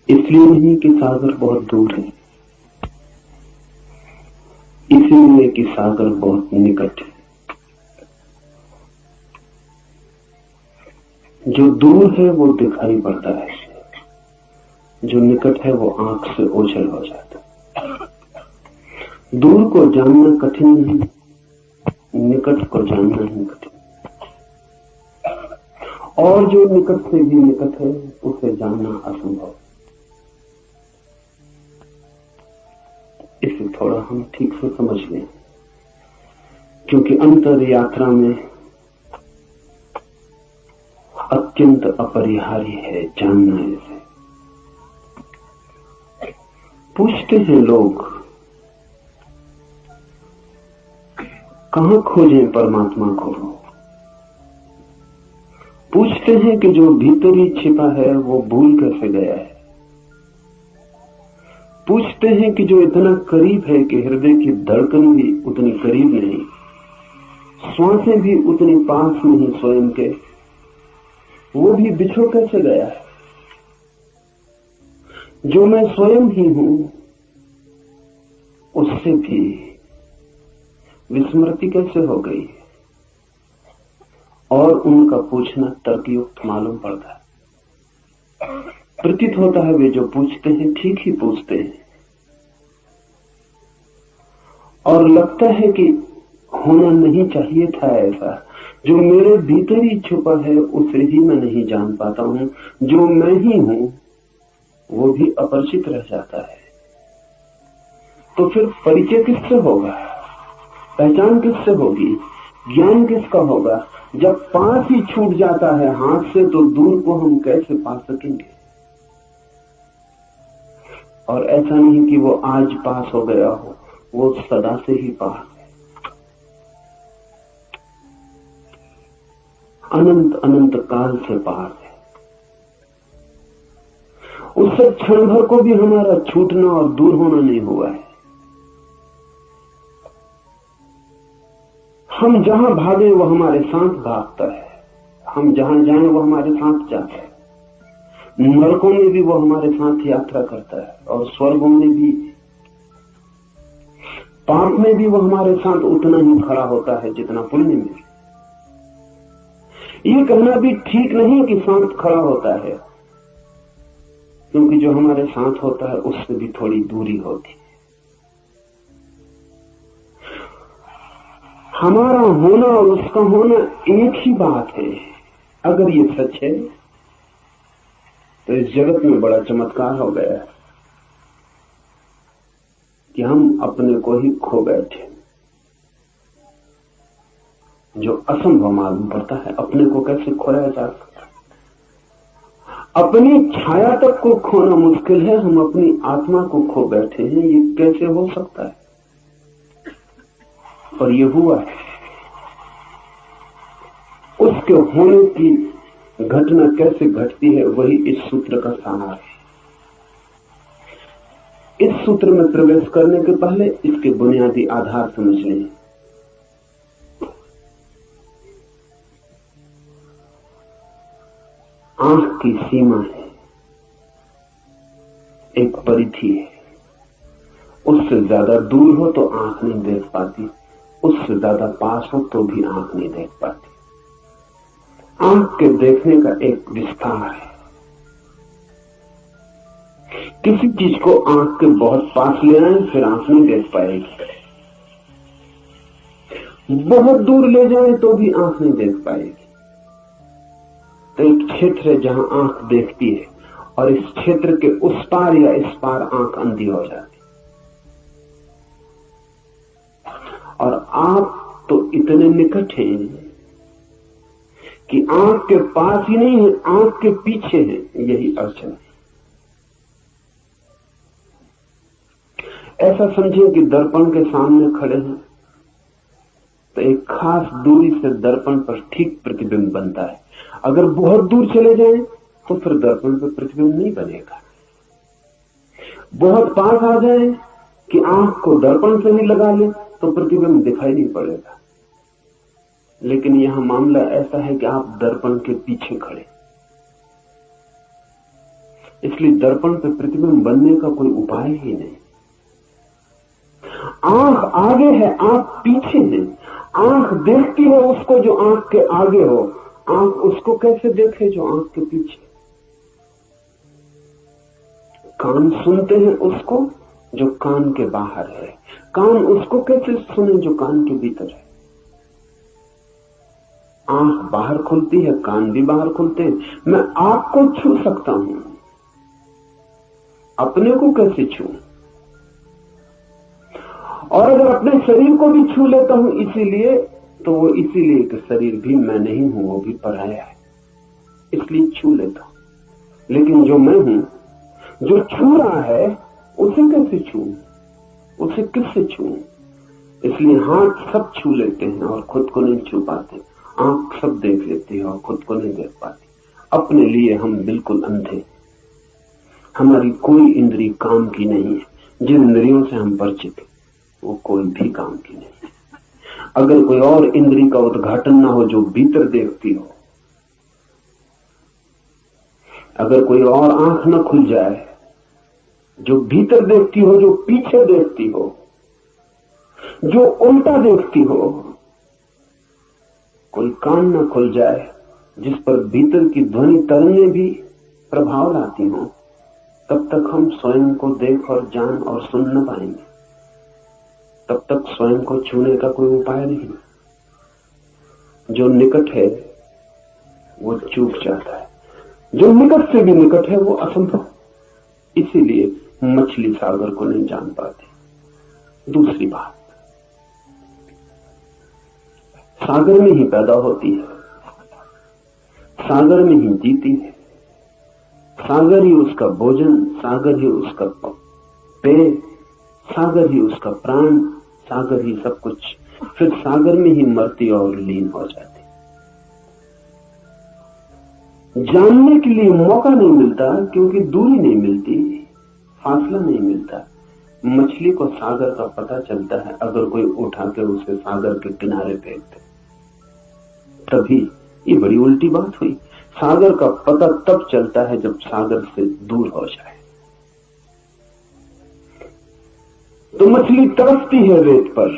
इसलिए नहीं कि सागर बहुत दूर है, इसलिए कि सागर बहुत निकट है। जो दूर है वो दिखाई पड़ता है, जो निकट है वो आंख से ओझल हो जाता है। दूर को जानना कठिन नहीं, निकट को जानना ही कठिन। और जो निकट से भी निकट है उसे जानना असंभव। इसे थोड़ा हम ठीक से समझ लें, क्योंकि अंतर यात्रा में अत्यंत अपरिहार्य है जानना इसे। पूछते हैं लोग, कहां खोजें परमात्मा को? पूछते हैं कि जो भीतर ही छिपा है वो भूल कैसे गया है? पूछते हैं कि जो इतना करीब है कि हृदय की धड़कन भी उतनी करीब नहीं, श्वासें भी उतनी पास नहीं स्वयं के, वो भी बिछड़ कैसे गया है? जो मैं स्वयं ही हूं उससे भी विस्मृति कैसे हो गई? और उनका पूछना तर्कयुक्त मालूम पड़ता है। प्रतीत होता है वे जो पूछते हैं ठीक ही पूछते हैं, और लगता है कि होना नहीं चाहिए था ऐसा। जो मेरे भीतर ही छुपा है उसे ही मैं नहीं जान पाता हूं, जो मैं ही हूं वो भी अपरिचित रह जाता है। तो फिर परिचय किससे होगा? पहचान किससे होगी? ज्ञान किसका होगा? जब पास ही छूट जाता है हाथ से तो दूर को हम कैसे पा सकेंगे? और ऐसा नहीं कि वो आज पास हो गया हो, वो सदा से ही पास है। अनंत अनंत काल से पास है। उससे क्षण भर को भी हमारा छूटना और दूर होना नहीं हुआ है। हम जहां भागे वो हमारे साथ भागता है, हम जहां जाएं वो हमारे साथ जाता है। नरकों में भी वो हमारे साथ यात्रा करता है, और स्वर्गों में भी, पाप में भी वो हमारे साथ उतना ही खड़ा होता है जितना पुण्य में। ये कहना भी ठीक नहीं कि साथ खड़ा होता है, क्योंकि जो हमारे साथ होता है उससे भी थोड़ी दूरी होती है। हमारा होना और उसका होना एक ही बात है। अगर ये सच है तो इस जगत में बड़ा चमत्कार हो गया है कि हम अपने को ही खो बैठे। जो असंभव मालूम पड़ता है, अपने को कैसे खोया जा सकता? अपनी छाया तक को खोना मुश्किल है, हम अपनी आत्मा को खो बैठे हैं। ये कैसे हो सकता है? और ये हुआ है। उसके होने की घटना कैसे घटती है, वही इस सूत्र का सार है। इस सूत्र में प्रवेश करने के पहले इसके बुनियादी आधार समझ लें। आंख की सीमा है, एक परिधि है। उससे ज्यादा दूर हो तो आंख नहीं देख पाती, उससे ज्यादा पास हो तो भी आंख नहीं देख पाती। आंख के देखने का एक विस्तार है। किसी चीज को आंख के बहुत पास ले आए फिर आंख नहीं देख पाएगी, बहुत दूर ले जाए तो भी आंख नहीं देख पाएगी। तो एक क्षेत्र है जहां आंख देखती है, और इस क्षेत्र के उस पार या इस पार आंख अंधी हो जाती। और आप तो इतने निकट हैं कि आंख के पास ही नहीं है, आंख के पीछे है। यही अड़चन है। ऐसा समझिए कि दर्पण के सामने खड़े हैं तो एक खास दूरी से दर्पण पर ठीक प्रतिबिंब बनता है। अगर बहुत दूर चले जाएं तो फिर दर्पण पर प्रतिबिंब नहीं बनेगा। बहुत पास आ जाए कि आंख को दर्पण से ही लगा ले तो प्रतिबिंब दिखाई नहीं पड़ेगा। लेकिन यहां मामला ऐसा है कि आप दर्पण के पीछे खड़े, इसलिए दर्पण पे प्रतिबिंब बनने का कोई उपाय ही नहीं। आंख आगे है, आंख पीछे है। आंख देखती है उसको जो आंख के आगे हो, आंख उसको कैसे देखे जो आंख के पीछे। कान सुनते हैं उसको जो कान के बाहर है, कान उसको कैसे सुने जो कान के भीतर है। आंख बाहर खुलती है, कान भी बाहर खुलते हैं। मैं आपको छू सकता हूं, अपने को कैसे छू? और अगर अपने शरीर को भी छू लेता हूं इसीलिए, तो वो इसीलिए कि शरीर भी मैं नहीं हूं, वो भी पराया है, इसलिए छू लेता हूं। लेकिन जो मैं हूं, जो छू रहा है, उसे कैसे छू? उसे किससे छू? इसलिए हाथ सब छू लेते हैं और खुद को नहीं छू पाते। आंख सब देख लेती है और खुद को नहीं देख पाती। अपने लिए हम बिल्कुल अंधे। हमारी कोई इंद्रिय काम की नहीं है। जिन इंद्रियों से हम परिचित हैं वो कोई भी काम की नहीं है। अगर कोई और इंद्रिय का उद्घाटन ना हो जो भीतर देखती हो, अगर कोई और आंख न खुल जाए जो भीतर देखती हो, जो पीछे देखती हो, जो उल्टा देखती हो, कोई कान न खुल जाए जिस पर भीतर की ध्वनि तरंगें भी प्रभाव लाती हो, तब तक हम स्वयं को देख और जान और सुन न पाएंगे। तब तक स्वयं को छूने का कोई उपाय नहीं। जो निकट है वो चूक जाता है, जो निकट से भी निकट है वो असंभव। इसीलिए मछली सागर को नहीं जान पाती। दूसरी बात, सागर में ही पैदा होती है, सागर में ही जीती है, सागर ही उसका भोजन, सागर ही उसका पेय, सागर ही उसका प्राण, सागर ही सब कुछ। फिर सागर में ही मरती और लीन हो जाती। जानने के लिए मौका नहीं मिलता क्योंकि दूरी नहीं मिलती, फासला नहीं मिलता। मछली को सागर का पता चलता है अगर कोई उठा के उसे सागर के किनारे फेंक दे, तभी। ये बड़ी उल्टी बात हुई। सागर का पता तब चलता है जब सागर से दूर हो जाए। तो मछली तरसती है रेत पर,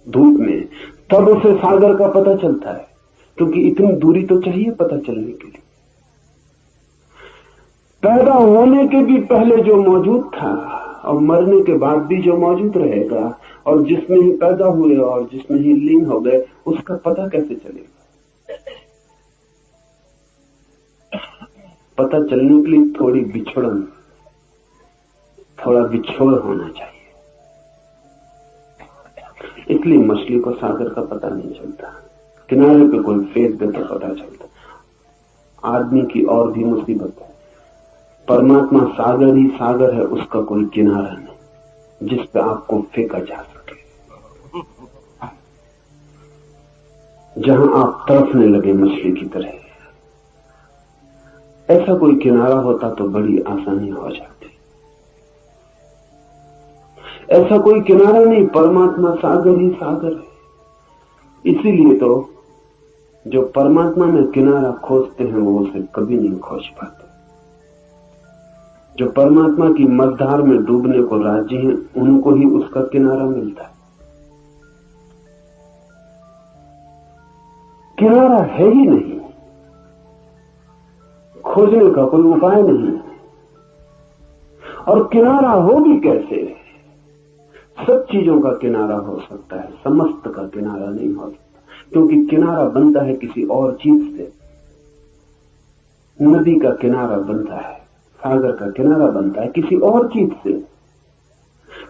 धूप में, तब उसे सागर का पता चलता है, क्योंकि इतनी दूरी तो चाहिए पता चलने के लिए। पैदा होने के भी पहले जो मौजूद था और मरने के बाद भी जो मौजूद रहेगा, और जिसमें ही पैदा हुए और जिसमें ही लीन हो गए, उसका पता कैसे चलेगा? पता चलने के लिए थोड़ी बिछड़न, थोड़ा बिछोड़ होना चाहिए। इसलिए मछली को सागर का पता नहीं चलता। किनारे पे कोई फेंक दे तो पता चलता। आदमी की और भी मुसीबत है। परमात्मा सागर ही सागर है, उसका कोई किनारा नहीं जिस पे आपको फेंका जा सके। जहां आप तड़पने लगे मछली की तरह, ऐसा कोई किनारा होता तो बड़ी आसानी हो जाती। ऐसा कोई किनारा नहीं, परमात्मा सागर ही सागर है। इसीलिए तो जो परमात्मा में किनारा खोजते हैं वो उसे कभी नहीं खोज पाते। जो परमात्मा की मझधार में डूबने को राजी हैं, उनको ही उसका किनारा मिलता है। किनारा है ही नहीं, खोजने का कोई उपाय नहीं। और किनारा हो भी कैसे? सब चीजों का किनारा हो सकता है, समस्त का किनारा नहीं हो सकता, क्योंकि किनारा बनता है किसी और चीज से। नदी का किनारा बनता है, सागर का किनारा बनता है किसी और चीज से।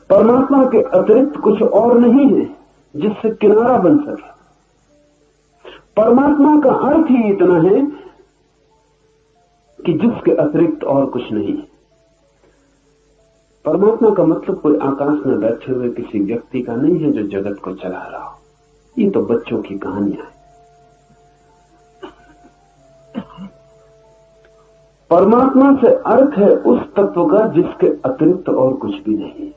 परमात्मा के अतिरिक्त कुछ और नहीं है जिससे किनारा बन सके। परमात्मा का अर्थ ही इतना है कि जिसके अतिरिक्त और कुछ नहीं है। परमात्मा का मतलब कोई आकाश में बैठे हुए किसी व्यक्ति का नहीं है जो जगत को चला रहा हो। ये तो बच्चों की कहानियां हैं। परमात्मा से अर्थ है उस तत्व का जिसके अतिरिक्त और कुछ भी नहीं।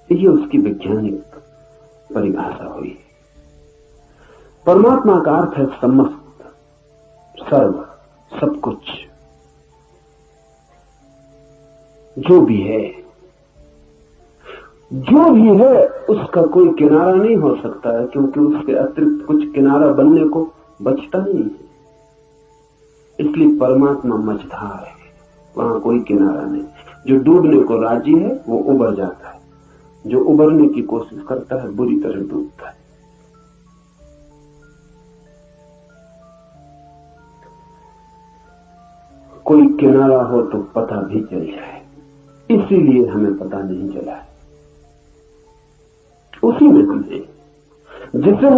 ये उसकी वैज्ञानिक परिभाषा हुई। परमात्मा का अर्थ है समस्त, सर्व, सब कुछ जो भी है उसका कोई किनारा नहीं हो सकता है, क्योंकि उसके अतिरिक्त कुछ किनारा बनने को बचता नहीं है। इसलिए परमात्मा मझधार है, वहां कोई किनारा नहीं। जो डूबने को राजी है वो उबर जाता है, जो उबरने की कोशिश करता है बुरी तरह डूबता है। कोई किनारा हो तो पता भी चल जाए, इसीलिए हमें पता नहीं चला है। उसी में हम हैं जिसे